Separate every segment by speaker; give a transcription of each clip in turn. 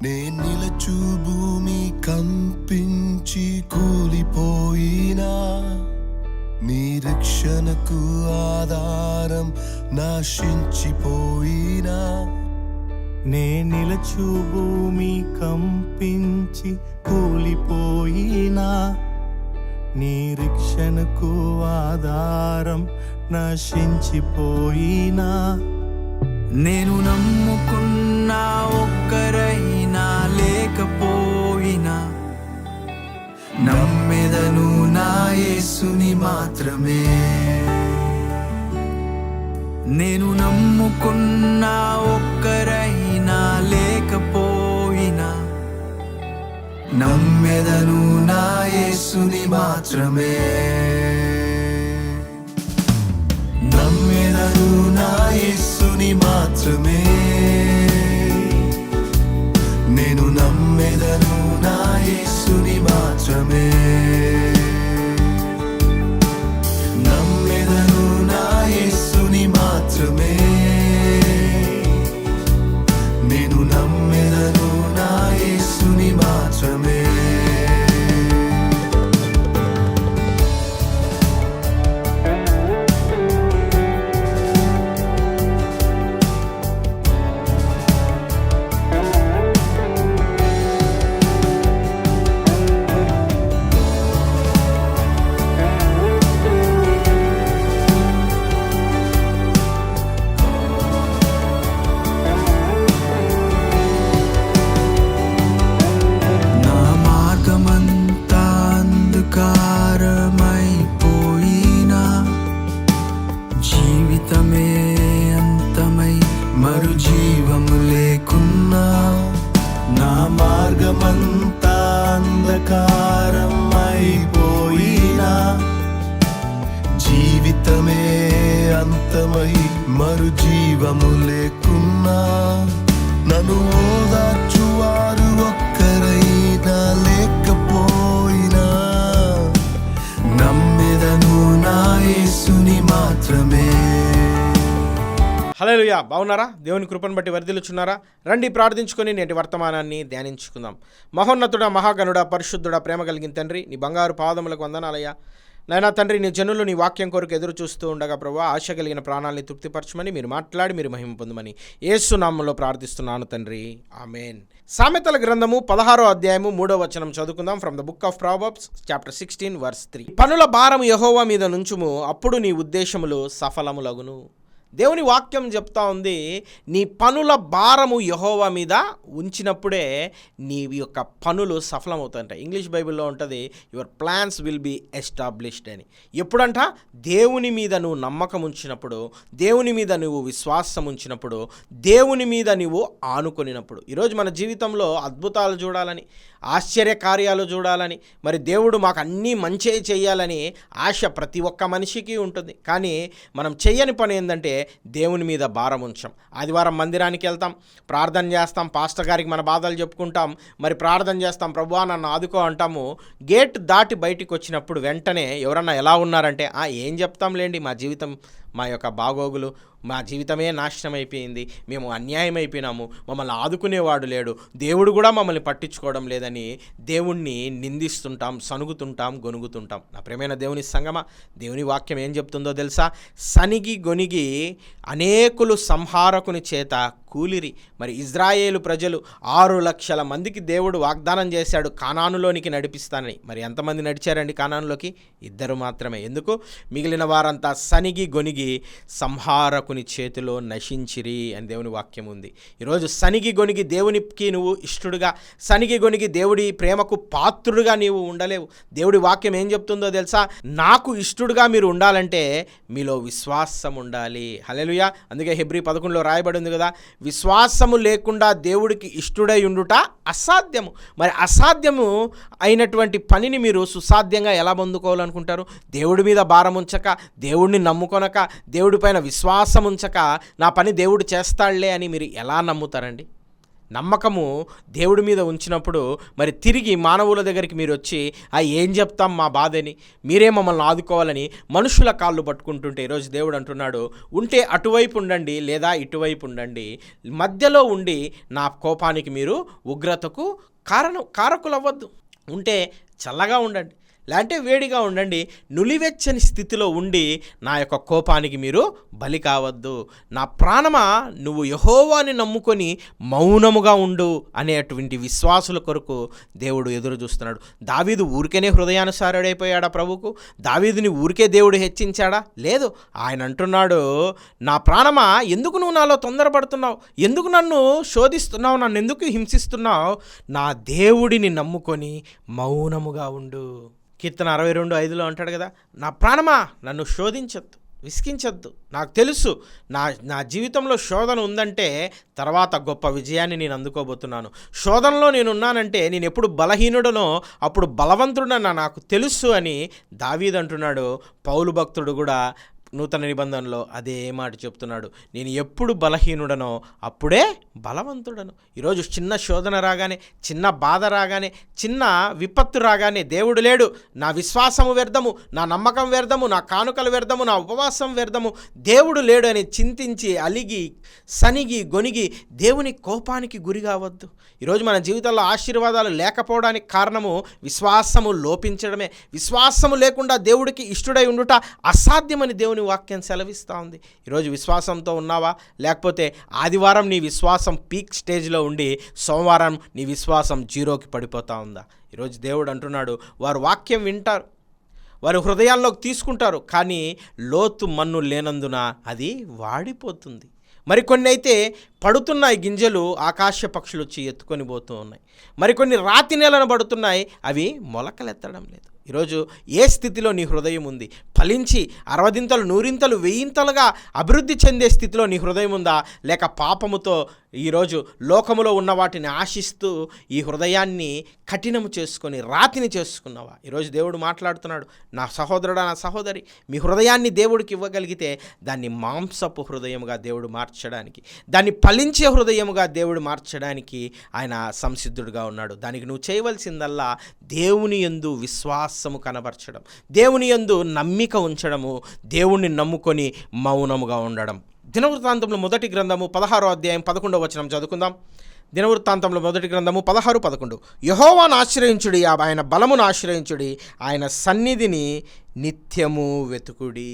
Speaker 1: నే నిలచు భూమి కంపించి కూలిపోయినా, నిరీక్షణకు ఆధారం నాశించిపోయినా.
Speaker 2: నే నిలచు భూమి కంపించి కూలిపోయినా, నిరీక్షణకు ఆధారం నశించిపోయినా. నేను నమ్ముకున్న ఒక్కరైనా లేకపోయినా, నమ్మెదను నా యేసుని మాత్రమే. నేను నమ్ముకున్న ఒక్కరైనా లేకపోయినా, నమ్మెదను నా యేసుని మాత్రమే.
Speaker 1: నమ్మెదను నా యేసుని మాత్రమే. నేను నమ్మెదను నా యేసుని మాత్రమే. నమ్మెదను నా యేసుని మాత్రమే. నేను నమ్మెదను నా యేసుని మాత్రమే.
Speaker 2: జీవితమే అంతమై మరు జీవము లేకున్నా,
Speaker 1: నా మార్గమంతా అంధకారం అయిపోయినా, జీవితమే అంతమై మరు జీవము లేకున్నా, నన్ను ఓదార్చువారు ఒక్కరైనా లేకపోయినా, నమ్మెదను నా యేసుని మాత్రమే.
Speaker 3: హల్లెలూయా. బాగున్నారా? దేవుని కృపను బట్టి వర్ధిల్లుచున్నారా? రండి ప్రార్థించుకొని నేటి వర్తమానాన్ని ధ్యానించుకుందాం. మహోన్నతుడ, మహాగణుడ, పరిశుద్ధుడ, ప్రేమ కలిగిన తండ్రి, నీ బంగారు పాదములకు వందనాలయ్యా. నాయనా తండ్రి, నీ జనులు నీ వాక్యం కొరకు ఎదురు చూస్తూ ఉండగా ప్రభువా, ఆశ కలిగిన ప్రాణాలని తృప్తిపరచమని, మీరు మాట్లాడి మీరు మహిమ పొందమని యేసు నామములో ప్రార్థిస్తున్నాను తండ్రి, ఆమేన్. సామెతల గ్రంథము 16వ అధ్యాయము 3వ వచనం చదువుకుందాం. From the book of proverbs chapter 16 verse 3. పనుల భారము యెహోవా మీద నుంచుము, అప్పుడు నీ ఉద్దేశములు సఫలములగును. దేవుని వాక్యం చెప్తా ఉంది, నీ పనుల భారము యెహోవా మీద ఉంచినప్పుడే నీ యొక్క పనులు సఫలమవుతాయంట. ఇంగ్లీష్ బైబిల్లో ఉంటుంది, your plans will be established అని. ఎప్పుడంట? దేవుని మీద నువ్వు నమ్మకం ఉంచినప్పుడు, దేవుని మీద నువ్వు విశ్వాసం ఉంచినప్పుడు, దేవుని మీద నువ్వు ఆనుకొనినప్పుడు. ఈరోజు మన జీవితంలో అద్భుతాలు చూడాలని, ఆశ్చర్య కార్యాలు చూడాలని, మరి దేవుడు మాకు అన్నీ మంచే చేయాలని ఆశ ప్రతి ఒక్క మనిషికి ఉంటుంది. కానీ మనం చెయ్యని పని ఏంటంటే దేవుని మీద భారం ఉంచాం. ఆదివారం మందిరానికి వెళ్తాం, ప్రార్థన చేస్తాం, పాస్టర్ గారికి మన బాధలు చెప్పుకుంటాం, మరి ప్రార్థన చేస్తాం, ప్రభువా నన్ను ఆదుకో అంటాము. గేట్ దాటి బయటికి వచ్చినప్పుడు వెంటనే ఎవరన్నా ఎలా ఉన్నారంటే, ఏం చెప్తాంలేండి, మా జీవితం, మా యొక్క బాగోగులు, మా జీవితమే నాశనం అయిపోయింది, మేము అన్యాయం అయిపోయినాము, మమ్మల్ని ఆదుకునేవాడు లేడు, దేవుడు కూడా మమ్మల్ని పట్టించుకోవడం లేదని దేవుణ్ణి నిందిస్తుంటాం, సనుగుతుంటాం, గొనుగుతుంటాం. నా ప్రియమైన దేవుని సంగమా, దేవుని వాక్యం ఏం చెప్తుందో తెలుసా? సనిగి గొనిగి అనేకులు సంహారకుని చేత కూలిరి. మరి ఇజ్రాయేలు ప్రజలు 6 లక్షల మందికి దేవుడు వాగ్దానం చేశాడు కానానులోనికి నడిపిస్తానని. మరి ఎంతమంది నడిచారండి కానానులోకి? 2 మాత్రమే. ఎందుకు? మిగిలిన వారంతా సనిగి గొనిగి సంహారకుని చేతిలో నశించిరి అని దేవుని వాక్యం ఉంది. ఈరోజు సనిగి గొనిగి దేవునికి నువ్వు ఇష్టడుగా, సనిగి గొనిగి దేవుడి ప్రేమకు పాత్రుడుగా నీవు ఉండలేవు. దేవుడి వాక్యం ఏం చెప్తుందో తెలుసా? నాకు ఇష్టడుగా మీరు ఉండాలంటే మీలో విశ్వాసం ఉండాలి. హల్లెలూయా. అందుకే హెబ్రీ 11లో రాయబడి ఉంది కదా, విశ్వాసము లేకుండా దేవుడికి ఇష్టడై ఉండుట అసాధ్యము. మరి అసాధ్యము అయినటువంటి పనిని మీరు సుసాధ్యంగా ఎలా పొందుకోవాలనుకుంటారు? దేవుడి మీద భారం ఉంచక, దేవుడిని నమ్ముకొనక, దేవుడి పైన విశ్వాసం ఉంచక, నా పని దేవుడు చేస్తాడులే అని మీరు ఎలా నమ్ముతారండి? నమ్మకము దేవుడి మీద ఉంచినప్పుడు మరి తిరిగి మానవుల దగ్గరికి మీరు వచ్చి ఏం చెప్తాం మా బాధని, మీరే మమ్మల్ని ఆదుకోవాలని మనుషుల కాళ్ళు పట్టుకుంటుంటే ఈరోజు దేవుడు అంటున్నాడు, ఉంటే అటువైపు ఉండండి లేదా ఇటువైపు ఉండండి, మధ్యలో ఉండి నా కోపానికి మీరు ఉగ్రతకు కారకులవ్వద్దు. ఉంటే చల్లగా ఉండండి, లేదంటే వేడిగా ఉండండి, నులివెచ్చని స్థితిలో ఉండి నా యొక్క కోపానికి మీరు బలి కావద్దు. నా ప్రాణమా నువ్వు యెహోవాని నమ్ముకొని మౌనముగా ఉండు అనేటువంటి విశ్వాసుల కొరకు దేవుడు ఎదురు చూస్తున్నాడు. దావీదు ఊరికేనే హృదయానుసారుడైపోయాడా ప్రభుకు? దావీదుని ఊరికే దేవుడు హెచ్చించాడా? లేదు. ఆయన అంటున్నాడు, నా ప్రాణమా ఎందుకు నువ్వు నాలో తొందరపడుతున్నావు, ఎందుకు నన్ను శోధిస్తున్నావు, నన్ను ఎందుకు హింసిస్తున్నావు, నా దేవుడిని నమ్ముకొని మౌనముగా ఉండు. కీర్తన 62:5 అంటాడు కదా, నా ప్రాణమా నన్ను శోధించొద్దు, విసిగించొద్దు. నాకు తెలుసు నా జీవితంలో శోధన ఉందంటే తర్వాత గొప్ప విజయాన్ని నేను అందుకోబోతున్నాను. శోధనలో నేనున్నానంటే నేను ఎప్పుడు బలహీనుడనో అప్పుడు బలవంతుడన్నా నాకు తెలుసు అని దావీదు అంటున్నాడు. పౌలు భక్తుడు కూడా నూతన నిబంధనలో అదే మాట చెప్తున్నాడు, నేను ఎప్పుడు బలహీనుడనో అప్పుడే బలవంతుడను. ఈరోజు చిన్న శోధన రాగానే, చిన్న బాధ రాగానే, చిన్న విపత్తు రాగానే దేవుడు లేడు, నా విశ్వాసము వ్యర్థము, నా నమ్మకం వ్యర్థము, నా కానుకలు వ్యర్థము, నా ఉపవాసం వ్యర్థము, దేవుడు లేడు అని చింతించి అలిగి సనిగి గొనిగి దేవుని కోపానికి గురి కావద్దు. ఈరోజు మన జీవితంలో ఆశీర్వాదాలు లేకపోవడానికి కారణము విశ్వాసము లోపించడమే. విశ్వాసము లేకుండా దేవుడికి ఇష్టడై ఉండుట అసాధ్యమని దేవుని వాక్యం సెలవిస్తూ ఉంది. ఈరోజు విశ్వాసంతో ఉన్నావా? లేకపోతే ఆదివారం నీ విశ్వాసం పీక్ స్టేజ్లో ఉండి సోమవారం నీ విశ్వాసం జీరోకి పడిపోతూ ఉందా? ఈరోజు దేవుడు అంటున్నాడు, వారు వాక్యం వింటారు, వారు హృదయాల్లోకి తీసుకుంటారు, కానీ లోతు మన్ను లేనందున అది వాడిపోతుంది. మరికొన్ని అయితే పడుతున్నాయి గింజలు, ఆకాశ పక్షులు వచ్చి ఎత్తుకొని పోతూ ఉన్నాయి. మరికొన్ని రాతి నేలను పడుతున్నాయి, అవి మొలకలెత్తడం లేదు. ఈరోజు ఏ స్థితిలో నీ హృదయం ఉంది? ఫలించి 60 100 1000 అభివృద్ధి చెందే స్థితిలో నీ హృదయం ఉందా? లేక పాపముతో ఈరోజు లోకములో ఉన్న వాటిని ఆశిస్తూ ఈ హృదయాన్ని కఠినము చేసుకొని రాతిని చేసుకున్నావా? ఈరోజు దేవుడు మాట్లాడుతున్నాడు, నా సహోదరుడా, నా సహోదరి, మీ హృదయాన్ని దేవుడికి ఇవ్వగలిగితే దాన్ని మాంసపు హృదయముగా దేవుడు మార్చడానికి, దాన్ని ఫలించే హృదయముగా దేవుడు మార్చడానికి ఆయన సంసిద్ధుడుగా ఉన్నాడు. దానికి నువ్వు చేయవలసిందల్లా దేవుని యందు విశ్వాసము కనబరచడం, దేవుని యందు నమ్మిక ఉంచడము, దేవుణ్ణి నమ్ముకొని మౌనముగా ఉండడం. దినవృత్తాంతంలో మొదటి గ్రంథము 16వ అధ్యాయం 11వ వచనం చదువుకుందాం. దినవృత్తాంతంలో మొదటి గ్రంథము 16:11. యెహోవాను ఆశ్రయించుడి, ఆయన బలమును ఆశ్రయించుడి, ఆయన సన్నిధిని నిత్యము వెతుకుడి.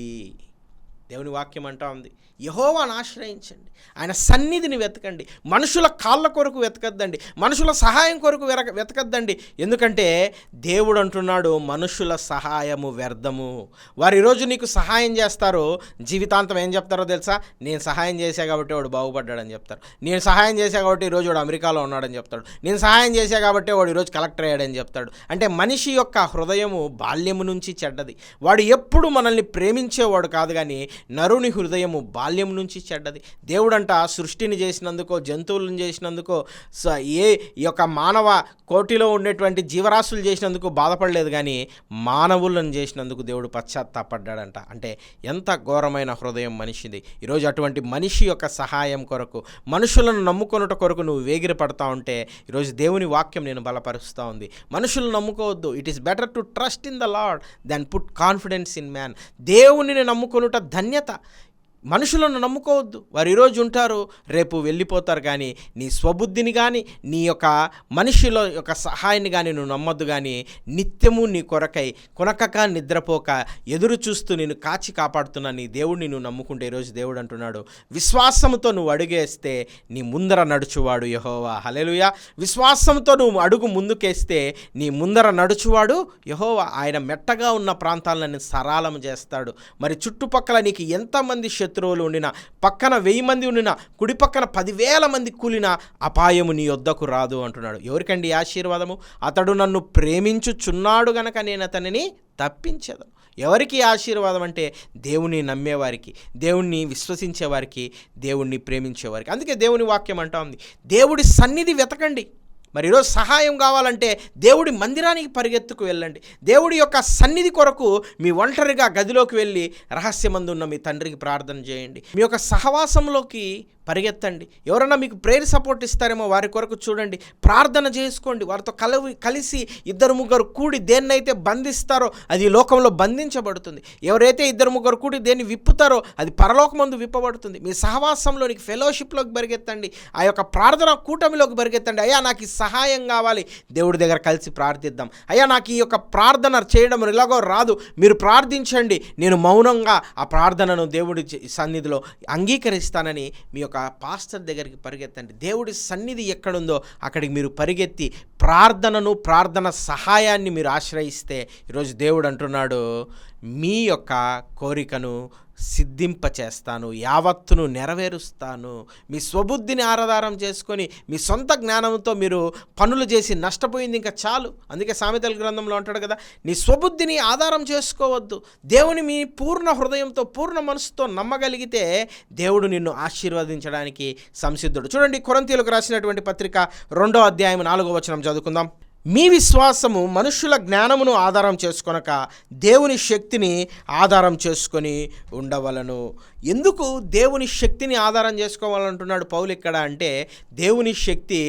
Speaker 3: దేవుని వాక్యం అంటా ఉంది, యెహోవాను ఆశ్రయించండి, ఆయన సన్నిధిని వెతకండి. మనుషుల కాళ్ళ కొరకు వెతకద్దండి, మనుషుల సహాయం కొరకు వెతకద్దండి. ఎందుకంటే దేవుడు అంటున్నాడు, మనుషుల సహాయము వ్యర్థము. వారు ఈరోజు నీకు సహాయం చేస్తారు, జీవితాంతం ఏం చెప్తారో తెలుసా? నేను సహాయం చేశా కాబట్టి వాడు బాగుపడ్డాడని చెప్తారు. నేను సహాయం చేశా కాబట్టి ఈరోజు వాడు అమెరికాలో ఉన్నాడని చెప్తాడు. నేను సహాయం చేశా కాబట్టి వాడు ఈరోజు కలెక్టర్ అయ్యాడని చెప్తాడు. అంటే మనిషి యొక్క హృదయము బాల్యము నుంచి చెడ్డది. వాడు ఎప్పుడు మనల్ని ప్రేమించేవాడు కాదు, కానీ నరుని హృదయము బాల్యం నుంచి చెడ్డది. దేవుడంట సృష్టిని చేసినందుకో, జంతువులను చేసినందుకో, ఈ యొక్క మానవ కోటిలో ఉండేటువంటి జీవరాశులు చేసినందుకు బాధపడలేదు, కానీ మానవులను చేసినందుకు దేవుడు పశ్చాత్తాపడ్డాడంట. అంటే ఎంత ఘోరమైన హృదయం మనిషిది. ఈరోజు అటువంటి మనిషి యొక్క సహాయం కొరకు, మనుషులను నమ్ముకొనుట కొరకు నువ్వు వేగిర పడతా ఉంటే ఈరోజు దేవుని వాక్యం నేను బలపరుస్తూ ఉంది. మనుషులను నమ్ముకోవద్దు. It is better to trust in the Lord than put confidence in man. దేవునిని నమ్ముకొనుట ధన్యత. మనుషులను నమ్ముకోవద్దు. వారు ఈరోజు ఉంటారు, రేపు వెళ్ళిపోతారు, కానీ నీ స్వబుద్ధిని కానీ నీ యొక్క మనిషిలో యొక్క సహాయాన్ని కానీ నువ్వు నమ్మొద్దు. కానీ నిత్యము నీ కొరకై కొనకక నిద్రపోక ఎదురు చూస్తూ నేను కాచి కాపాడుతున్నా నీ దేవుడిని నువ్వు నమ్ముకుంటే ఈరోజు దేవుడు అంటున్నాడు, విశ్వాసంతో నువ్వు అడుగేస్తే నీ ముందర నడుచువాడు యెహోవా. హల్లెలూయా. విశ్వాసంతో నువ్వు అడుగు ముందుకేస్తే నీ ముందర నడుచువాడు యెహోవా. ఆయన మెట్టగా ఉన్న ప్రాంతాలను సరళం చేస్తాడు. మరి చుట్టుపక్కల నీకు ఎంతమంది శత్రువులు ఉండినా, పక్కన 1000 మంది ఉండినా, కుడి పక్కన 10,000 మంది కూలినా అపాయము నీ యొద్దకు రాదు అంటున్నాడు. ఎవరికండి ఆశీర్వాదము? అతడు నన్ను ప్రేమించుచున్నాడు గనక నేను అతనిని తప్పించదను. ఎవరికి ఆశీర్వాదం అంటే దేవుని నమ్మేవారికి, దేవుణ్ణి విశ్వసించేవారికి, దేవుణ్ణి ప్రేమించేవారికి. అందుకే దేవుని వాక్యం అంటా ఉంది, దేవుడి సన్నిధి వెతకండి. మరి ఈరోజు సహాయం కావాలంటే దేవుడి మందిరానికి పరిగెత్తుకు వెళ్ళండి. దేవుడి యొక్క సన్నిధి కొరకు మీ ఒంటరిగా గదిలోకి వెళ్ళి రహస్యమందు ఉన్న మీ తండ్రికి ప్రార్థన చేయండి. మీ యొక్క సహవాసంలోకి పరిగెత్తండి. ఎవరన్నా మీకు ప్రేయర్ సపోర్ట్ ఇస్తారేమో వారి కొరకు చూడండి, ప్రార్థన చేసుకోండి. వారితో కలిసి 2-3 కూడి దేన్నైతే బంధిస్తారో అది ఈ లోకంలో బంధించబడుతుంది. ఎవరైతే 2-3 కూడి దేన్ని విప్పుతారో అది పరలోకమందు విప్పబడుతుంది. మీ సహవాసంలోనికి, ఫెలోషిప్లోకి పరిగెత్తండి, ఆ యొక్క ప్రార్థన కూటమిలోకి పరిగెత్తండి. అయ్యా నాకు ఈ సహాయం కావాలి, దేవుడి దగ్గర కలిసి ప్రార్థిద్దాం. అయ్యా నాకు ఈ యొక్క ప్రార్థన చేయడం ఇలాగో రాదు, మీరు ప్రార్థించండి, నేను మౌనంగా ఆ ప్రార్థనను దేవుడి సన్నిధిలో అంగీకరిస్తానని మీ యొక్క పాస్టర్ దగ్గరికి పరిగెత్తండి. దేవుడి సన్నిధి ఎక్కడుందో అక్కడికి మీరు పరిగెత్తి ప్రార్థన సహాయాన్ని మీరు ఆశ్రయిస్తే ఈరోజు దేవుడు అంటున్నాడు, మీ యొక్క కోరికను సిద్ధింపచేస్తాను, యావత్తును నెరవేరుస్తాను. మీ స్వబుద్ధిని ఆధారం చేసుకొని మీ సొంత జ్ఞానంతో మీరు పనులు చేసి నష్టపోయింది ఇంకా చాలు. అందుకే సామెతల గ్రంథంలో అంటాడు కదా, నీ స్వబుద్ధిని ఆధారం చేసుకోవద్దు. దేవుని మీ పూర్ణ హృదయంతో, పూర్ణ మనసుతో నమ్మగలిగితే దేవుడు నిన్ను ఆశీర్వదించడానికి సంసిద్ధుడు. చూడండి, కొరింథీయులకు రాసినటువంటి పత్రిక 2వ అధ్యాయం 4వ వచనం చదువుకుందాం. మీ విశ్వాసము మనుషుల జ్ఞానమును ఆధారం చేసుకొనక దేవుని శక్తిని ఆధారం చేసుకొని ఉండవలను. ఎందుకు దేవుని శక్తిని ఆధారం చేసుకోవాలంటున్నాడు పౌలు ఇక్కడ అంటే, దేవుని శక్తి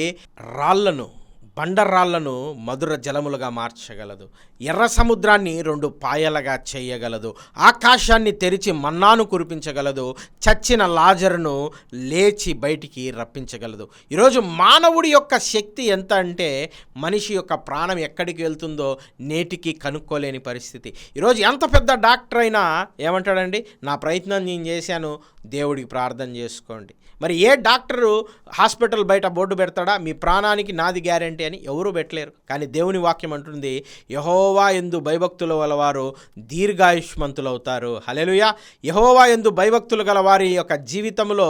Speaker 3: బండరాళ్లను మధుర జలములుగా మార్చగలదు, ఎర్ర సముద్రాన్ని 2 పాయలుగా చేయగలదు, ఆకాశాన్ని తెరిచి మన్నాను కురిపించగలదు, చచ్చిన లాజరును లేచి బయటికి రప్పించగలదు. ఈరోజు మానవుడి యొక్క శక్తి ఎంత అంటే, మనిషి యొక్క ప్రాణం ఎక్కడికి వెళ్తుందో నేటికి కనుక్కోలేని పరిస్థితి. ఈరోజు ఎంత పెద్ద డాక్టర్ అయినా ఏమంటాడండి, నా ప్రయత్నం నేను చేశాను, దేవుడికి ప్రార్థన చేసుకోండి. మరి ఏ డాక్టరు హాస్పిటల్ బయట బోర్డు పెడతాడా, మీ ప్రాణానికి నాది గ్యారెంటీ అని? ఎవరూ పెట్టలేరు. కానీ దేవుని వాక్యం అంటుంది, యెహోవా యందు భయభక్తుల గలవారు దీర్ఘాయుష్మంతులవుతారు. హల్లెలూయా. యెహోవా యందు భయభక్తులు గల వారి యొక్క జీవితంలో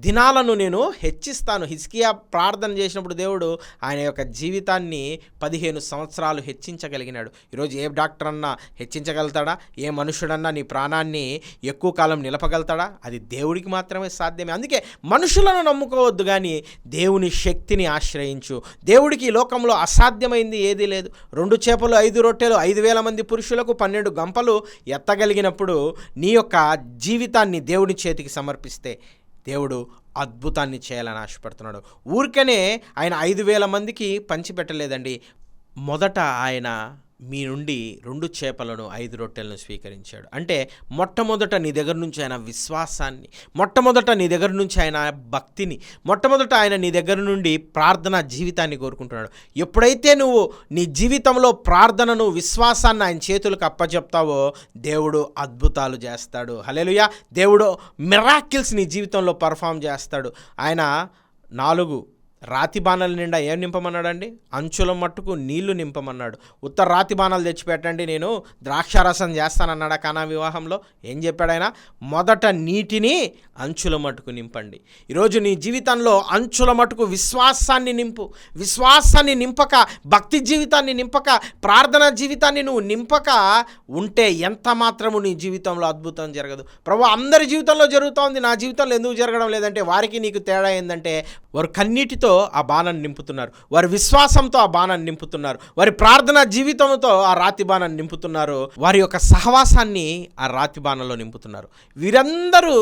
Speaker 3: దినాలను నేను హెచ్చిస్తాను. హిజ్కియా ప్రార్థన చేసినప్పుడు దేవుడు ఆయన యొక్క జీవితాన్ని 15 సంవత్సరాలు హెచ్చించగలిగినాడు. ఈరోజు ఏ డాక్టర్ అన్నా హెచ్చించగలుగుతాడా? ఏ మనుషుడన్నా నీ ప్రాణాన్ని ఎక్కువ కాలం నిలపగలుగుతాడా? అది దేవుడికి మాత్రమే సాధ్యమే. అందుకే మనుషులను నమ్ముకోవద్దు, కానీ దేవుని శక్తిని ఆశ్రయించు. దేవుడికి ఈ లోకంలో అసాధ్యమైంది ఏదీ లేదు. 2 చేపలు 5 రొట్టెలు 5,000 మంది పురుషులకు 12 గంపలు ఎత్తగలిగినప్పుడు నీ యొక్క జీవితాన్ని దేవుని చేతికి సమర్పిస్తే దేవుడు అద్భుతాన్ని చేయాలని ఆశపడుతున్నాడు. ఊరికనే ఆయన 5,000 మందికి పంచిపెట్టలేదండి. మొదట ఆయన మీ నుండి 2 చేపలను 5 రొట్టెలను స్వీకరించాడు. అంటే మొట్టమొదట నీ దగ్గర నుంచి ఆయన విశ్వాసాన్ని, మొట్టమొదట నీ దగ్గర నుంచి ఆయన భక్తిని, మొట్టమొదట ఆయన నీ దగ్గర నుండి ప్రార్థన జీవితాన్ని కోరుకుంటున్నాడు. ఎప్పుడైతే నువ్వు నీ జీవితంలో ప్రార్థనను, విశ్వాసాన్ని ఆయన చేతులకు అప్పచెప్తావో దేవుడు అద్భుతాలు చేస్తాడు. హల్లెలూయా. దేవుడు మిరాకిల్స్ నీ జీవితంలో పర్ఫామ్ చేస్తాడు. ఆయన 4 రాతి బాణాల నిండా ఏం నింపమన్నాడండి? అంచుల మట్టుకు నీళ్లు నింపమన్నాడు. ఉత్తర రాతి బాణాలు తెచ్చిపెట్టండి, నేను ద్రాక్షారసం చేస్తానన్నాడా కానా వివాహంలో? ఏం చెప్పాడు ఆయన? మొదట నీటిని అంచుల మట్టుకు నింపండి. ఈరోజు నీ జీవితంలో అంచుల మట్టుకు విశ్వాసాన్ని నింపు. విశ్వాసాన్ని నింపక, భక్తి జీవితాన్ని నింపక, ప్రార్థన జీవితాన్ని నువ్వు నింపక ఉంటే ఎంత మాత్రము నీ జీవితంలో అద్భుతం జరగదు. ప్రభు, అందరి జీవితంలో జరుగుతూ ఉంది, నా జీవితంలో ఎందుకు జరగడం లేదంటే, వారికి నీకు తేడా ఏంటంటే, వారు కన్నీటితో ఆ బాణాన్ని నింపుతున్నారు, వారి విశ్వాసంతో ఆ బాణాన్ని నింపుతున్నారు, వారి ప్రార్థనా జీవితంతో ఆ రాతి బాణాన్ని నింపుతున్నారు, వారి యొక్క సహవాసాన్ని ఆ రాతి బాణంలో నింపుతున్నారు. వీరందరూ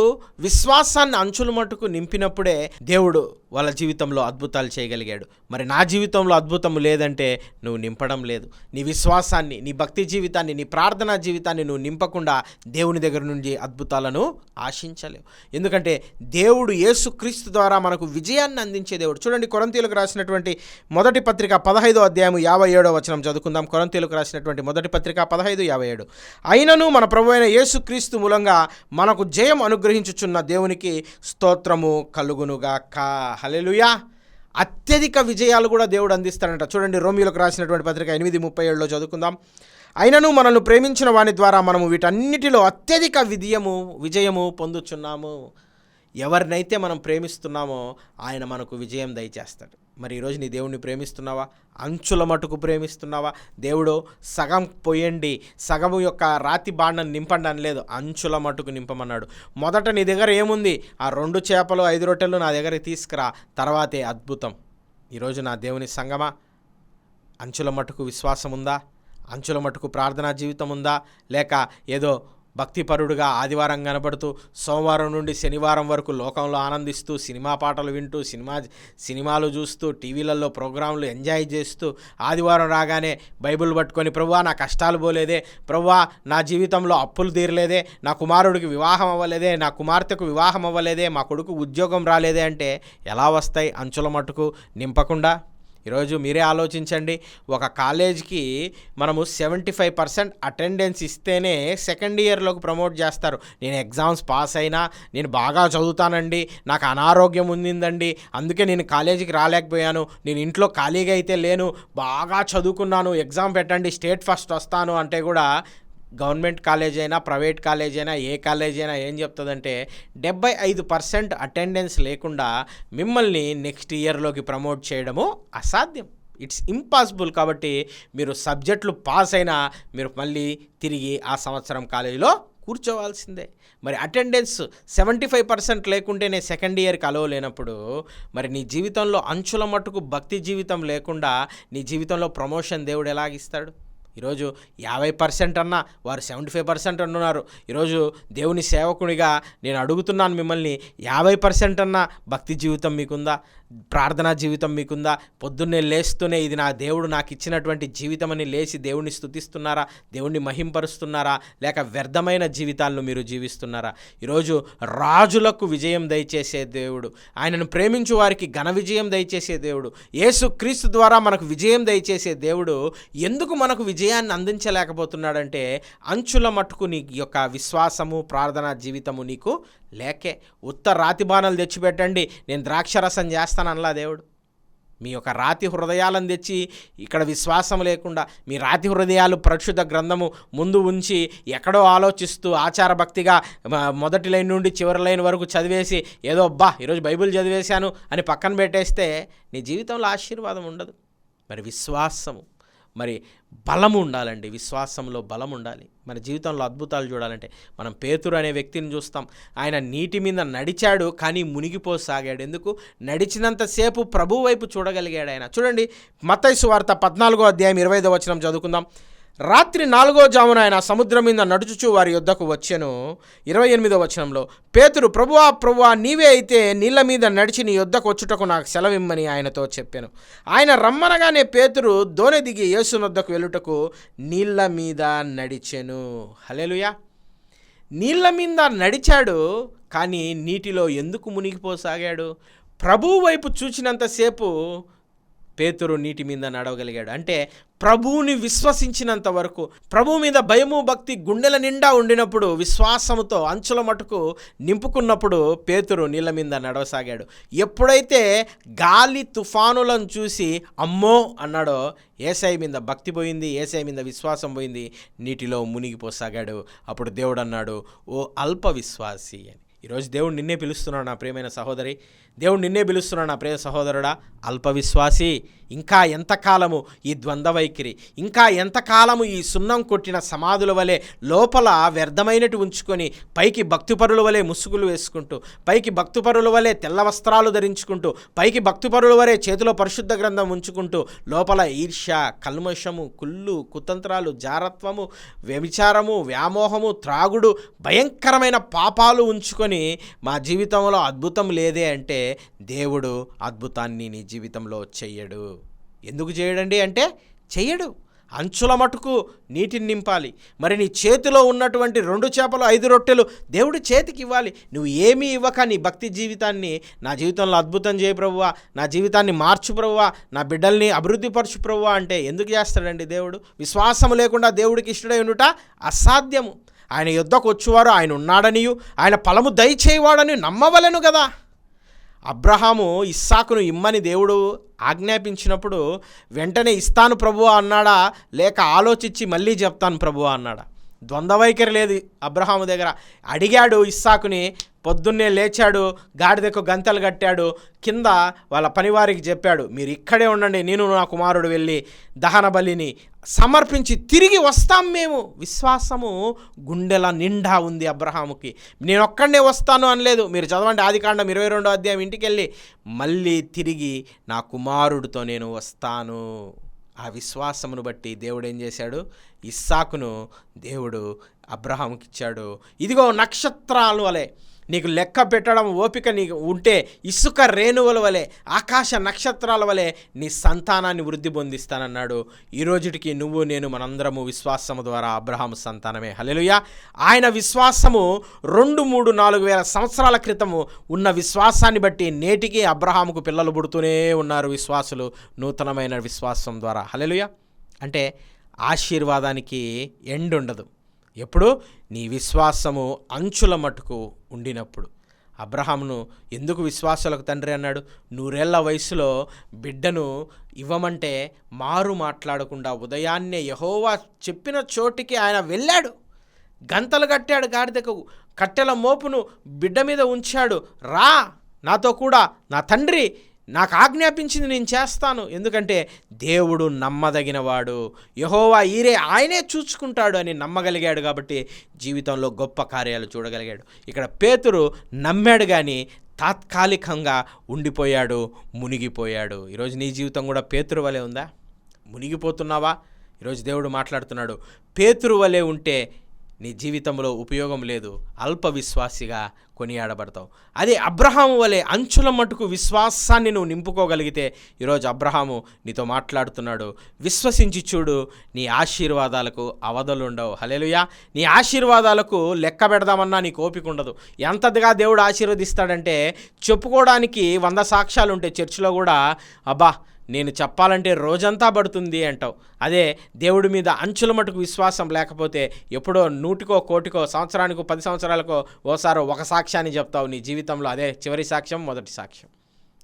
Speaker 3: విశ్వాసాన్ని అంచుల మట్టుకు నింపినప్పుడే దేవుడు వాళ్ళ జీవితంలో అద్భుతాలు చేయగలిగాడు. మరి నా జీవితంలో అద్భుతం లేదంటే నువ్వు నింపడం లేదు. నీ విశ్వాసాన్ని, నీ భక్తి జీవితాన్ని, నీ ప్రార్థనా జీవితాన్ని నువ్వు నింపకుండా దేవుని దగ్గర నుండి అద్భుతాలను ఆశించలేవు. ఎందుకంటే దేవుడు యేసుక్రీస్తు ద్వారా మనకు విజయాన్ని అందించే దేవుడు. చూడండి, కొరింథీయులకు రాసినటువంటి మొదటి పత్రిక 15వ అధ్యాయం 57వ వచనం చదువుకుందాం. కొరింథీయులకు రాసినటువంటి మొదటి పత్రిక 15:57. అయినను మన ప్రభువైన యేసుక్రీస్తు మూలంగా మనకు జయం అనుగ్రహించుచున్న దేవునికి స్తోత్రము కలుగునుగాక. హల్లెలూయా. అత్యధిక విజయాలు కూడా దేవుడు అందిస్తాడంట. చూడండి, రోమీయులకు రాసినటువంటి పత్రిక 8:37లో చదువుకుందాం. అయినను మనల్ని ప్రేమించిన వాని ద్వారా మనము వీటన్నిటిలో అత్యధిక విజయము పొందుచున్నాము. ఎవరినైతే మనం ప్రేమిస్తున్నామో ఆయన మనకు విజయం దయచేస్తాడు. మరి ఈరోజు నీ దేవుణ్ణి ప్రేమిస్తున్నావా? అంచుల మటుకు ప్రేమిస్తున్నావా? దేవుడు సగం పోయండి, సగము యొక్క రాతి బాణం నింపండి అని లేదు, అంచుల మటుకు నింపమన్నాడు. మొదట నీ దగ్గర ఏముంది? ఆ 2 చేపలు 5 రొట్టెలు నా దగ్గరికి తీసుకురా, తర్వాతే అద్భుతం. ఈరోజు నా దేవుని సంగమా, అంచుల మటుకు విశ్వాసం ఉందా? అంచుల మటుకు ప్రార్థనా జీవితం ఉందా? లేక ఏదో భక్తిపరుడుగా ఆదివారం కనబడుతూ సోమవారం నుండి శనివారం వరకు లోకంలో ఆనందిస్తూ సినిమా పాటలు వింటూ సినిమాలు చూస్తూ టీవీలలో ప్రోగ్రాంలు ఎంజాయ్ చేస్తూ ఆదివారం రాగానే బైబిల్ పట్టుకొని ప్రభువా నా కష్టాలు పోలేదే, ప్రభువా నా జీవితంలో అప్పులు తీరలేదే, నా కుమారుడికి వివాహం అవ్వలేదే, నా కుమార్తెకు వివాహం అవ్వలేదే, మా కొడుకు ఉద్యోగం రాలేదే అంటే ఎలా వస్తాయి అంచుల మట్టుకు నింపకుండా? ఈరోజు మీరే ఆలోచించండి. ఒక కాలేజీకి మనము 75% అటెండెన్స్ ఇస్తేనే సెకండ్ ఇయర్లోకి ప్రమోట్ చేస్తారు. నేను ఎగ్జామ్స్ పాస్ అయినా, నేను బాగా చదువుతానండి, నాకు అనారోగ్యం ఉండిందండి, అందుకే నేను కాలేజీకి రాలేకపోయాను, నేను ఇంట్లో ఖాళీగా అయితే లేను, బాగా చదువుకున్నాను, ఎగ్జామ్ పెట్టండి స్టేట్ ఫస్ట్ వస్తాను అంటే కూడా గవర్నమెంట్ కాలేజ్ అయినా ప్రైవేట్ కాలేజ్ అయినా ఏ కాలేజ్ అయినా ఏం చెప్తుందంటే 75% అటెండెన్స్ లేకుండా మిమ్మల్ని నెక్స్ట్ ఇయర్లోకి ప్రమోట్ చేయడము అసాధ్యం. It's impossible. కాబట్టి మీరు సబ్జెక్టులు పాస్ అయినా మీరు మళ్ళీ తిరిగి ఆ సంవత్సరం కాలేజీలో కూర్చోవాల్సిందే. మరి అటెండెన్స్ 75% లేకుంటేనే సెకండ్ ఇయర్కి అలో లేనప్పుడు మరి నీ జీవితంలో అంచుల మట్టుకు భక్తి జీవితం లేకుండా నీ జీవితంలో ప్రమోషన్ దేవుడు ఎలాగిస్తాడు? ఈరోజు 50% అన్నా వారు 75% అంటున్నారు. ఈరోజు దేవుని సేవకునిగా నేను అడుగుతున్నాను మిమ్మల్ని, 50% అన్నా భక్తి జీవితం మీకుందా? ప్రార్థనా జీవితం మీకుందా? పొద్దున్నే లేస్తూనే ఇది నా దేవుడు నాకు ఇచ్చినటువంటి జీవితం అని లేచి దేవుణ్ణి స్తుతిస్తున్నారా? దేవుణ్ణి మహింపరుస్తున్నారా? లేక వ్యర్థమైన జీవితాలను మీరు జీవిస్తున్నారా? ఈరోజు రాజులకు విజయం దయచేసే దేవుడు, ఆయనను ప్రేమించు వారికి ఘన విజయం దయచేసే దేవుడు, యేసు క్రీస్తు ద్వారా మనకు విజయం దయచేసే దేవుడు ఎందుకు మనకు విజయాన్ని అందించలేకపోతున్నాడంటే అంచుల మట్టుకు నీ యొక్క విశ్వాసము ప్రార్థనా జీవితము నీకు లేకే. ఉత్త రాతి బాణాలు తెచ్చిపెట్టండి నేను ద్రాక్షరసం చేస్తాననలా దేవుడు. మీ యొక్క రాతి హృదయాలను తెచ్చి ఇక్కడ విశ్వాసం లేకుండా మీ రాతి హృదయాలు పరిశుద్ధ గ్రంథము ముందు ఉంచి ఎక్కడో ఆలోచిస్తూ ఆచారభక్తిగా మొదటి లైన్ నుండి చివరి లైన్ వరకు చదివేసి ఏదో ఈరోజు బైబిల్ చదివేశాను అని పక్కన పెట్టేస్తే నీ జీవితంలో ఆశీర్వాదం ఉండదు. మరి విశ్వాసము, మరి బలము ఉండాలండి. విశ్వాసంలో బలం ఉండాలి. మన జీవితంలో అద్భుతాలు చూడాలంటే మనం పేతురు అనే వ్యక్తిని చూస్తాం. ఆయన నీటి మీద నడిచాడు కానీ మునిగిపోసాగాడు. ఎందుకు? నడిచినంతసేపు ప్రభు వైపు చూడగలిగాడు ఆయన. చూడండి మత్తయి సువార్త 14వ అధ్యాయం 25వ వచనం చదువుకుందాం. రాత్రి 4వ జామున ఆయన సముద్రం మీద నడుచుచు వారి యొద్దకు వచ్చెను. 28వ వచనంలో పేతురు ప్రభువా నీవే అయితే నీళ్ళ మీద నడిచి నీ యొద్దకు వచ్చుటకు నాకు సెలవిమ్మని ఆయనతో చెప్పాను. ఆయన రమ్మనగానే పేతురు దోణి దిగి యేసు వద్దకు వెళ్ళుటకు నీళ్ళ మీద నడిచెను. హల్లెలూయా. నీళ్ళ మీద నడిచాడు కానీ నీటిలో ఎందుకు మునిగిపోసాగాడు? ప్రభువు వైపు చూచినంతసేపు పేతురు నీటి మీద నడవగలిగాడు. అంటే ప్రభువుని విశ్వసించినంత వరకు, ప్రభువు మీద భయము భక్తి గుండెల నిండా ఉండినప్పుడు, విశ్వాసముతో అంచుల మటుకు నింపుకున్నప్పుడు పేతురు నీళ్ళ మీద నడవసాగాడు. ఎప్పుడైతే గాలి తుఫానులను చూసి అమ్మో అన్నాడో యేసయ్య మీద భక్తి పోయింది, యేసయ్య మీద విశ్వాసం పోయింది, నీటిలో మునిగిపోసాగాడు. అప్పుడు దేవుడు అన్నాడు, ఓ అల్ప విశ్వాసి అని. ఈరోజు దేవుడు నిన్నే పిలుస్తున్నాడు నా ప్రియమైన సహోదరి, దేవుడు నిన్నే పిలుస్తున్నాడు నా ప్రియ సహోదరుడా. అల్ప విశ్వాసి, ఇంకా ఎంతకాలము ఈ ద్వంద్వ వైఖరి, ఇంకా ఎంతకాలము ఈ సున్నం కొట్టిన సమాధుల వలె లోపల వ్యర్థమైనట్టు ఉంచుకొని పైకి భక్తిపరుల వలె ముసుగులు వేసుకుంటూ, పైకి భక్తిపరుల వలె తెల్ల వస్త్రాలు ధరించుకుంటూ, పైకి భక్తిపరుల వలె చేతిలో పరిశుద్ధ గ్రంథం ఉంచుకుంటూ లోపల ఈర్ష్య, కల్మషము, కుళ్ళు, కుతంత్రాలు, జారత్వము, వ్యభిచారము, వ్యామోహము, త్రాగుడు, భయంకరమైన పాపాలు ఉంచుకొని మా జీవితంలో అద్భుతం లేదే అంటే దేవుడు అద్భుతాన్ని నీ జీవితంలో చెయ్యడు. ఎందుకు చేయడండి అంటే చెయ్యడు. అంచుల మటుకు నీటిని నింపాలి. మరి నీ చేతిలో ఉన్నటువంటి 2 చేపలు 5 రొట్టెలు దేవుడి చేతికి ఇవ్వాలి. నువ్వు ఏమీ ఇవ్వక నీ భక్తి జీవితాన్ని, నా జీవితంలో అద్భుతం చేయ ప్రభువా, నా జీవితాన్ని మార్చు ప్రభువా, నా బిడ్డల్ని అభివృద్ధిపరచు ప్రభువా అంటే ఎందుకు చేస్తాడండి దేవుడు? విశ్వాసం లేకుండా దేవుడికి ఇష్టడై ఉండుట అసాధ్యము. ఆయన యుద్ధకు వచ్చేవారు ఆయన ఉన్నాడనియు ఆయన ఫలము దయచేయవాడని నమ్మవలెను కదా. అబ్రహాము ఇస్సాకును ఇమ్మని దేవుడు ఆజ్ఞాపించినప్పుడు వెంటనే ఇస్తాను ప్రభువా అన్నాడా, లేక ఆలోచించి మళ్ళీ చెప్తాను ప్రభువా అన్నాడా? ద్వంద్వ వైఖరి లేదు అబ్రహాము దగ్గర. అడిగాడు ఇస్సాకుని, పొద్దున్నే లేచాడు, గాడిదకు గంతలు కట్టాడు, కింద వాళ్ళ పనివారికి చెప్పాడు మీరు ఇక్కడే ఉండండి, నేను నా కుమారుడు వెళ్ళి దహన బలిని సమర్పించి తిరిగి వస్తాం మేము. విశ్వాసము గుండెల నిండా ఉంది అబ్రహాముకి. నేను ఒక్కడనే వస్తాను అనలేదు. మీరు చదవండి ఆదికాండం 22వ అధ్యాయం, ఇంటికి వెళ్ళి మళ్ళీ తిరిగి నా కుమారుడితో నేను వస్తాను. ఆ విశ్వాసమును బట్టి దేవుడు ఏం చేశాడు? ఇస్సాకును దేవుడు అబ్రహాముకి ఇచ్చాడు. ఇదిగో నక్షత్రాల వలె నీకు లెక్క పెట్టడం ఓపిక నీకు ఉంటే ఇసుక రేణువుల వలె ఆకాశ నక్షత్రాల వలె నీ సంతానాన్ని వృద్ధి పొందిస్తానన్నాడు. ఈ రోజుటికి నువ్వు నేను మనందరము విశ్వాసము ద్వారా అబ్రహాము సంతానమే. హల్లెలూయా. ఆయన విశ్వాసము 2, 3, 4 వేల సంవత్సరాల క్రితము ఉన్న విశ్వాసాన్ని బట్టి నేటికి అబ్రహాముకు పిల్లలు పుడుతూనే ఉన్నారు విశ్వాసులు, నూతనమైన విశ్వాసం ద్వారా. హల్లెలూయా. అంటే ఆశీర్వాదానికి ఎండ్ ఉండదు. ఎప్పుడు నీ విశ్వాసము అంచుల మటుకు ఉండినప్పుడు. అబ్రహామును ఎందుకు విశ్వాసాలకు తండ్రి అన్నాడు? 100 ఏళ్ల వయసులో బిడ్డను ఇవ్వమంటే మారు మాట్లాడకుండా ఉదయాన్నే యెహోవా చెప్పిన చోటికి ఆయన వెళ్ళాడు. గంతలు కట్టాడు, గాడిదకు కట్టెల మోపును బిడ్డ మీద ఉంచాడు. రా నాతో కూడా, నా తండ్రి నాకు ఆజ్ఞాపించింది నేను చేస్తాను. ఎందుకంటే దేవుడు నమ్మదగినవాడు, యెహోవా ఈరే ఆయనే చూసుకుంటాడు అని నమ్మగలిగాడు. కాబట్టి జీవితంలో గొప్ప కార్యాలు చూడగలిగాడు. ఇక్కడ పేతురు నమ్మాడు కానీ తాత్కాలికంగా ఉండిపోయాడు, మునిగిపోయాడు. ఈరోజు నీ జీవితం కూడా పేతురు వలె ఉందా? మునిగిపోతున్నావా? ఈరోజు దేవుడు మాట్లాడుతున్నాడు. పేతురు వలె ఉంటే నీ జీవితంలో ఉపయోగం లేదు, అల్ప విశ్వాసిగా కొనియాడబడతావు. అదే అబ్రహాము వలె అంచుల మటుకు విశ్వాసాన్ని నువ్వు నింపుకోగలిగితే ఈరోజు అబ్రహాము నీతో మాట్లాడుతున్నాడు. విశ్వసించి చూడు, నీ ఆశీర్వాదాలకు అవధులు ఉండవు. హల్లెలూయా. నీ ఆశీర్వాదాలకు లెక్క పెడదామన్నా నీకు ఓపిక ఉండదు. ఎంతగా దేవుడు ఆశీర్వదిస్తాడంటే చెప్పుకోవడానికి 100 సాక్ష్యాలు ఉంటాయి. చర్చిలో కూడా అబ్బా నేను చెప్పాలంటే రోజంతా పడుతుంది అంటావు. అదే దేవుడి మీద అంచుల మటుకు విశ్వాసం లేకపోతే ఎప్పుడో 100కో 1,00,000కో సంవత్సరానికో 10 సంవత్సరాలకో ఓసారో ఒక సాక్ష్యాన్ని చెప్తావు. నీ జీవితంలో అదే చివరి సాక్ష్యం, మొదటి సాక్ష్యం.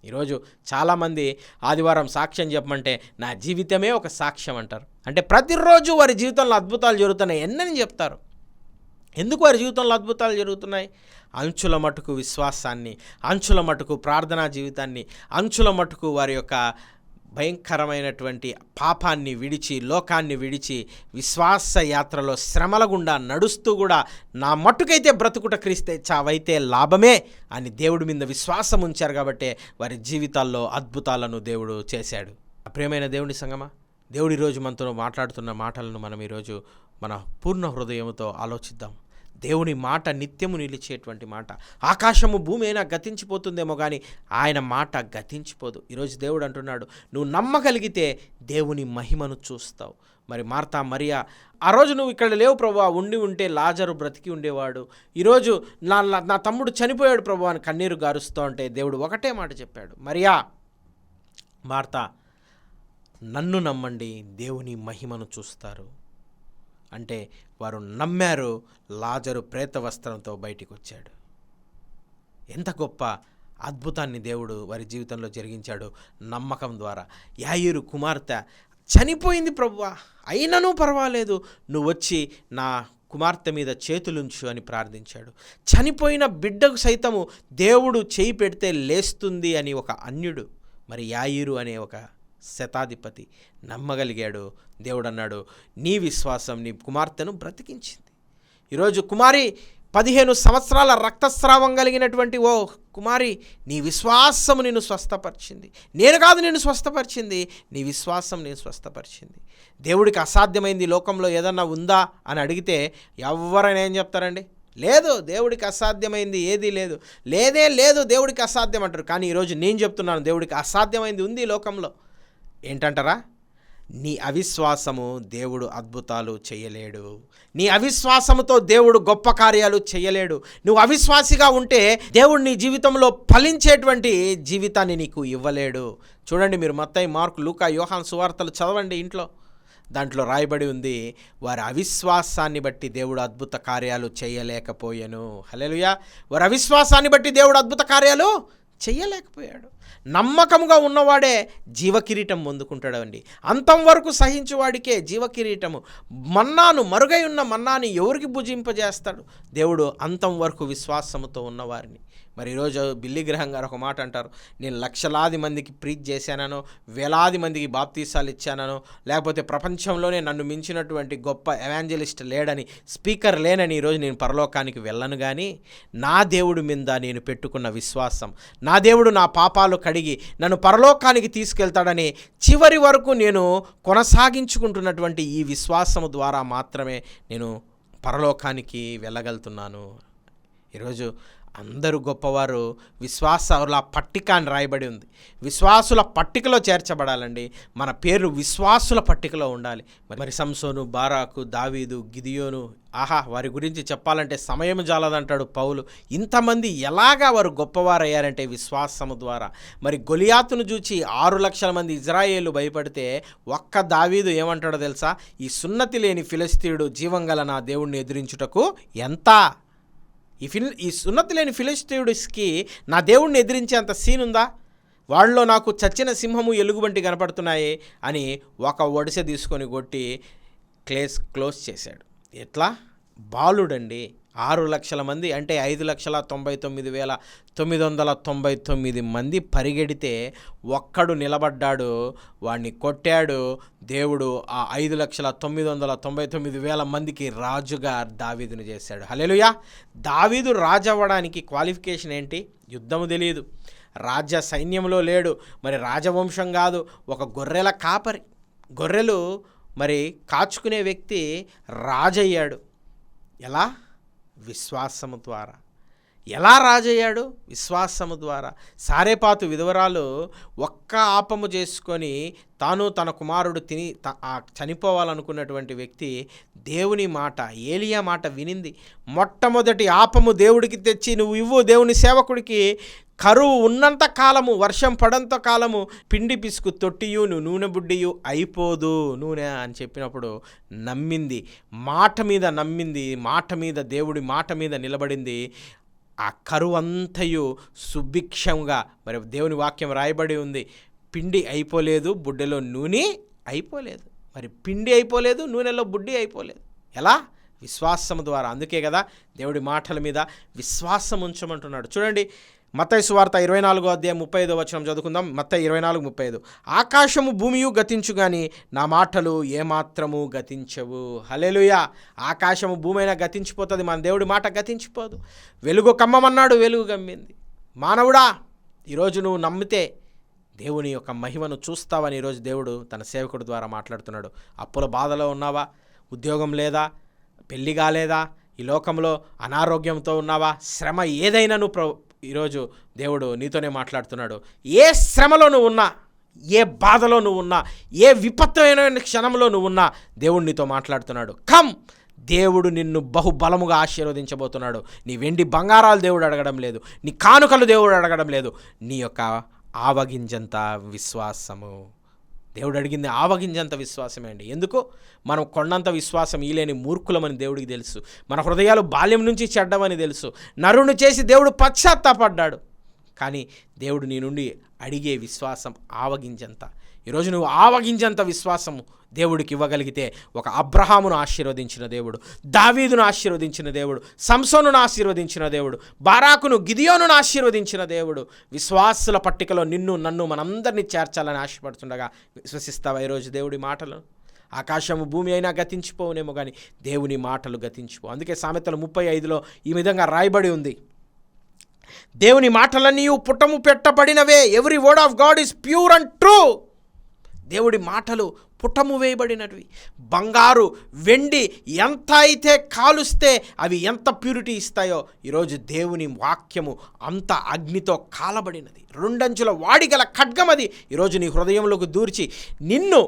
Speaker 3: ఈరోజు చాలామంది ఆదివారం సాక్ష్యం చెప్పమంటే నా జీవితమే ఒక సాక్ష్యం అంటారు. అంటే ప్రతిరోజు వారి జీవితంలో అద్భుతాలు జరుగుతున్నాయి ఎన్నని చెప్తారు. ఎందుకు వారి జీవితంలో అద్భుతాలు జరుగుతున్నాయి? అంచుల మటుకు విశ్వాసాన్ని, అంచుల మటుకు ప్రార్థనా జీవితాన్ని, అంచుల మటుకు వారి యొక్క భయంకరమైనటువంటి పాపాన్ని విడిచి, లోకాన్ని విడిచి విశ్వాస యాత్రలో శ్రమల గుండా నడుస్తూ కూడా నా మట్టుకైతే బ్రతుకుట క్రీస్తే, చావైతే లాభమే అని దేవుడి మీద విశ్వాసం ఉంచారు. కాబట్టే వారి జీవితాల్లో అద్భుతాలను దేవుడు చేశాడు. ప్రియమైన దేవుని సంగమా, దేవుడు ఈరోజు మనతో మాట్లాడుతున్న మాటలను మనం ఈరోజు మన పూర్ణ హృదయంతో ఆలోచిద్దాం. దేవుని మాట నిత్యము నిలిచేటువంటి మాట. ఆకాశము భూమి అయినా గతించిపోతుందేమో కానీ ఆయన మాట గతించిపోదు. ఈరోజు దేవుడు అంటున్నాడు, నువ్వు నమ్మగలిగితే దేవుని మహిమను చూస్తావు. మరి మార్తా మరియా ఆ రోజు నువ్వు ఇక్కడ లేవు ప్రభువా, ఉండి ఉంటే లాజరు బ్రతికి ఉండేవాడు. ఈరోజు నా తమ్ముడు చనిపోయాడు ప్రభువా అని కన్నీరు గారుస్తూ ఉంటే దేవుడు ఒకటే మాట చెప్పాడు, మరియా, మార్తా, నన్ను నమ్మండి, దేవుని మహిమను చూస్తారు. అంటే వారు నమ్మారు. లాజరు ప్రేత వస్త్రంతో బయటికి వచ్చాడు. ఎంత గొప్ప అద్భుతాన్ని దేవుడు వారి జీవితంలో జరిగించాడు నమ్మకం ద్వారా. యాయీరు కుమార్తె చనిపోయింది ప్రభువా, అయినను పర్వాలేదు, నువ్వు వచ్చి నా కుమార్తె మీద చేతులుంచు అని ప్రార్థించాడు. చనిపోయిన బిడ్డకు సైతము దేవుడు చేయి పెడితే లేస్తుంది అని ఒక అన్యుడు, మరి యాయీరు అనే ఒక శతాధిపతి నమ్మగలిగాడు. దేవుడు అన్నాడు, నీ విశ్వాసం నీ కుమార్తెను బ్రతికించింది. ఈరోజు కుమారి 15 సంవత్సరాల రక్తస్రావం కలిగినటువంటి ఓ కుమారి, నీ విశ్వాసము నిన్ను స్వస్థపరిచింది. నేను కాదు నిన్ను స్వస్థపరిచింది, నీ విశ్వాసం నేను స్వస్థపరిచింది. దేవుడికి అసాధ్యమైంది లోకంలో ఏదన్నా ఉందా అని అడిగితే ఎవరైనా ఏం చెప్తారండి? లేదు, దేవుడికి అసాధ్యమైంది ఏదీ లేదు, లేదే లేదు, దేవుడికి అసాధ్యం అంటారు. కానీ ఈరోజు నేను చెప్తున్నాను, దేవుడికి అసాధ్యమైంది ఉంది ఈ లోకంలో. ఏంటంటారా? నీ అవిశ్వాసము దేవుడు అద్భుతాలు చేయలేడు. నీ అవిశ్వాసముతో దేవుడు గొప్ప కార్యాలు చేయలేడు. నువ్వు అవిశ్వాసిగా ఉంటే దేవుడు నీ జీవితంలో ఫలించేటువంటి జీవితాన్ని నీకు ఇవ్వలేడు. చూడండి, మీరు మత్తయి, మార్కు, లూకా, యోహాను సువార్తలు చదవండి ఇంట్లో. దాంట్లో రాయబడి ఉంది, వారి అవిశ్వాసాన్ని బట్టి దేవుడు అద్భుత కార్యాలు చేయలేకపోయాను. హల్లెలూయా. వారి అవిశ్వాసాన్ని బట్టి దేవుడు అద్భుత కార్యాలు చెయ్యలేకపోయాడు. నమ్మకముగా ఉన్నవాడే జీవకిరీటం పొందుకుంటాడు అండి. అంతం వరకు సహించువాడికే జీవకిరీటము. మన్నాను, మరుగై ఉన్న మన్నాని ఎవరికి భుజింపజేస్తాడు? దేవుడు అంతం వరకు విశ్వాసముతో ఉన్నవారిని. మరి ఈరోజు బిల్లీ గ్రహం గారు ఒక మాట అంటారు, నేను లక్షలాది మందికి ప్రీచ్ చేశానో, వేలాది మందికి బాప్తీసాలు ఇచ్చానో, లేకపోతే ప్రపంచంలోనే నన్ను మించినటువంటి గొప్ప ఎవాంజలిస్ట్ లేడని, స్పీకర్ లేనని ఈరోజు నేను పరలోకానికి వెళ్ళను. కానీ నా దేవుడి మీద నేను పెట్టుకున్న విశ్వాసం, నా దేవుడు నా పాపాలు కడిగి నన్ను పరలోకానికి తీసుకెళ్తాడని చివరి వరకు నేను కొనసాగించుకుంటున్నటువంటి ఈ విశ్వాసము ద్వారా మాత్రమే నేను పరలోకానికి వెళ్ళగలుగుతున్నాను. ఈరోజు అందరూ గొప్పవారు విశ్వాసుల పట్టిక అని రాయబడి ఉంది. విశ్వాసుల పట్టికలో చేర్చబడాలండి. మన పేరు విశ్వాసుల పట్టికలో ఉండాలి. మరి సంసోను, బారాకు, దావీదు, గిదియోను, వారి గురించి చెప్పాలంటే సమయం జాలదంటాడు పౌలు. ఇంతమంది ఎలాగా వారు గొప్పవారయ్యారంటే విశ్వాసము ద్వారా. మరి గొలియాతును చూచి 6 లక్షల మంది ఇజ్రాయేలు భయపడితే ఒక్క దావీదు ఏమంటాడో తెలుసా? ఈ సున్నతి లేని ఫిలిష్తీయుడు జీవంగల నా దేవుణ్ణి ఎదిరించుటకు ఎంత? ఈ సున్నతి లేని ఫిలిష్తీయుడికి నా దేవుణ్ణి ఎదిరించేంత సీన్ ఉందా? వాళ్ళలో నాకు చచ్చిన సింహము ఎలుగుబంటి కనపడుతున్నాయి అని ఒక ఒడిసె తీసుకొని కొట్టి క్లోజ్ చేశాడు. ఎట్లా? బాలుడండి. 6 లక్షల మంది అంటే 5,99,999 మంది పరిగెడితే ఒక్కడు నిలబడ్డాడు, వాడిని కొట్టాడు. దేవుడు ఆ 5,999,000 మందికి రాజుగా దావీదును చేశాడు. హల్లెలూయా. దావీదు రాజు అవ్వడానికి క్వాలిఫికేషన్ ఏంటి? యుద్ధము తెలియదు, రాజ్య సైన్యంలో లేడు, మరి రాజవంశం కాదు, ఒక గొర్రెల కాపరి. గొర్రెలు మరి కాచుకునే వ్యక్తి రాజయ్యాడు. ఎలా? విశ్వాసము ద్వారా. ఎలా రాజయ్యాడు? విశ్వాసము ద్వారా. సారేపాతు విధవరాలు ఒక్క ఆపము చేసుకొని తాను తన కుమారుడు చనిపోవాలనుకున్నటువంటి వ్యక్తి దేవుని మాట, ఏలియా మాట వినింది. మొట్టమొదటి ఆపము దేవుడికి తెచ్చి నువ్వు ఇవ్వు దేవుని సేవకుడికి. కరువు ఉన్నంత కాలము, వర్షం పడంత కాలము పిండి పిసుకు తొట్టియును నూనె బుడ్డియు అయిపోదు నూనె అని చెప్పినప్పుడు నమ్మింది. మాట మీద నమ్మింది, మాట మీద, దేవుడి మాట మీద నిలబడింది. ఆ కరువు అంతయు సుభిక్షంగా, మరి దేవుని వాక్యం రాయబడి ఉంది, పిండి అయిపోలేదు, బుడ్డెలో నూనె అయిపోలేదు. మరి పిండి అయిపోలేదు, నూనెలో బుడ్డి అయిపోలేదు. ఎలా? విశ్వాసము ద్వారా. అందుకే కదా దేవుడి మాటల మీద విశ్వాసం ఉంచమంటున్నాడు. చూడండి, మత్తయి సువార్త 24:35 చదువుకుందాం. మత్తయి 24:35. ఆకాశము భూమియు గతించు గాని నా మాటలు ఏమాత్రము గతించవు. హల్లెలూయా. ఆకాశము భూమి అయినా గతించిపోతుంది, మన దేవుడి మాట గతించిపోదు. వెలుగు కమ్మమన్నాడు, వెలుగు గమ్మింది. మానవుడా, ఈరోజు నువ్వు నమ్మితే దేవుని యొక్క మహిమను చూస్తావని ఈరోజు దేవుడు తన సేవకుడి ద్వారా మాట్లాడుతున్నాడు. అప్పుల బాధలో ఉన్నావా? ఉద్యోగం లేదా? పెళ్లి కాలేదా? ఈ లోకంలో అనారోగ్యంతో ఉన్నావా? శ్రమ ఏదైనా నువ్వు ఈరోజు దేవుడు నీతోనే మాట్లాడుతున్నాడు. ఏ శ్రమలో నువ్వు ఉన్నా, ఏ బాధలో నువ్వు ఉన్నా, ఏ విపత్తమైన క్షణంలో నువ్వు ఉన్నా దేవుడు నీతో మాట్లాడుతున్నాడు. కమ్, దేవుడు నిన్ను బహుబలముగా ఆశీర్వదించబోతున్నాడు. నీ వెండి బంగారాలు దేవుడు అడగడం లేదు, నీ కానుకలు దేవుడు అడగడం లేదు, నీ యొక్క ఆవగింజంత విశ్వాసము. దేవుడు అడిగింది ఆవగింజంత విశ్వాసమే అండి. ఎందుకు? మనం కొండంత విశ్వాసం ఈలేని మూర్ఖులమని దేవుడికి తెలుసు. మన హృదయాలు బాల్యం నుంచి చెడ్డమని తెలుసు. నరుని చేసి దేవుడు పశ్చాత్తాపడ్డాడు. కానీ దేవుడు నీ నుండి అడిగే విశ్వాసం ఆవగింజంత. ఈరోజు నువ్వు ఆవగింజంత విశ్వాసము దేవుడికి ఇవ్వగలిగితే, ఒక అబ్రహామును ఆశీర్వదించిన దేవుడు, దావీదును ఆశీర్వదించిన దేవుడు, సంసోనును ఆశీర్వదించిన దేవుడు, బారాకును, గిదియోనును ఆశీర్వదించిన దేవుడు విశ్వాసుల పట్టికలో నిన్ను, నన్ను, మనందరినీ చేర్చాలని ఆశపడుతుండగా విశ్వసిస్తావా ఈరోజు దేవుడి మాటలు? ఆకాశము భూమి అయినా గతించిపోవునేమో కానీ దేవుని మాటలు గతించిపో. అందుకే సామెతలు 35లో ఈ విధంగా రాయబడి ఉంది, దేవుని మాటలన్నీ పుటము పెట్టబడినవే. Every word of God is pure and true. దేవుడి మాటలు పుటము వేయబడినవి. బంగారు, వెండి ఎంత అయితే కాలుస్తే అవి ఎంత ప్యూరిటీ ఇస్తాయో, ఈరోజు దేవుని వాక్యము అంత అగ్నితో కాలబడినది. 2 అంచుల వాడిగల ఖడ్గమది. ఈరోజు నీ హృదయంలోకి దూర్చి నిన్ను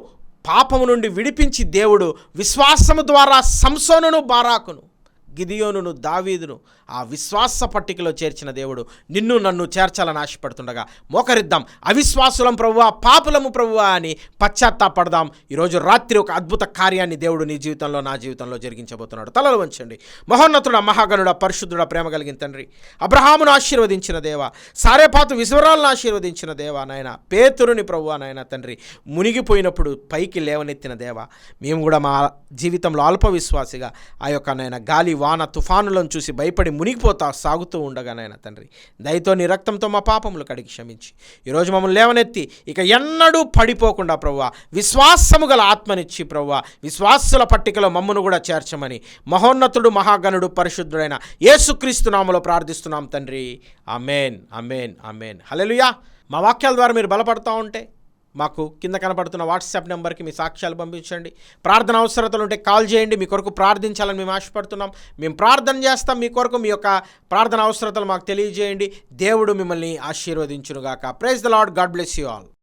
Speaker 3: పాపము నుండి విడిపించి దేవుడు విశ్వాసము ద్వారా సంసోనును, బారాకును, గిదియోనును, దావీదును ఆ విశ్వాస పట్టికలో చేర్చిన దేవుడు నిన్ను, నన్ను చేర్చాలని ఆశపడుతుండగా మోకరిద్దాం. అవిశ్వాసులం ప్రభువా, పాపులము ప్రభువా అని పశ్చాత్తాపడదాం. ఈరోజు రాత్రి ఒక అద్భుత కార్యాన్ని దేవుడు నీ జీవితంలో, నా జీవితంలో జరిగించబోతున్నాడు. తలలు వంచండి. మహోన్నతుడ, మహాగణుడ, పరిశుద్ధుడ, ప్రేమ కలిగిన తండ్రి, అబ్రహామును ఆశీర్వదించిన దేవా, సారేపాతు విశ్వరాలను ఆశీర్వదించిన దేవా, నాయన పేతురుని ప్రభువా, నాయన తండ్రి, మునిగిపోయినప్పుడు పైకి లేవనెత్తిన దేవా, మేము కూడా మా జీవితంలో అల్ప విశ్వాసిగా ఆ యొక్క నాయన గాలి, వాన, తుఫానులను చూసి భయపడి మునిగిపోతా సాగుతూ ఉండగా నాయన తండ్రి, దయతో నీ రక్తంతో మా పాపములు కడిగి క్షమించి ఈరోజు మమ్మల్ని లేవనెత్తి ఇక ఎన్నడూ పడిపోకుండా ప్రభువా, విశ్వాసము గల ఆత్మనిచ్చి ప్రభువా, విశ్వాసుల పట్టికలో మమ్మను కూడా చేర్చమని మహోన్నతుడు, మహాగణుడు, పరిశుద్ధుడైన యేసుక్రీస్తు నామములో ప్రార్థిస్తున్నాం తండ్రి. ఆమేన్, ఆమేన్, ఆమేన్. హల్లెలూయా. మా వాక్యాల ద్వారా మీరు బలపడతా ఉంటే మాకు కింద కనపడుతున్న వాట్సాప్ నెంబర్కి మీ సాక్ష్యాలు పంపించండి. ప్రార్థన అవసరతలు ఉంటే కాల్ చేయండి. మీ కొరకు ప్రార్థించాలని మేము ఆశపడుతున్నాం. మేము ప్రార్థన చేస్తాం మీ కొరకు. మీ యొక్క ప్రార్థన అవసరతలు మాకు తెలియజేయండి. దేవుడు మిమ్మల్ని ఆశీర్వదించునుగాక. Praise the lord. God bless you all.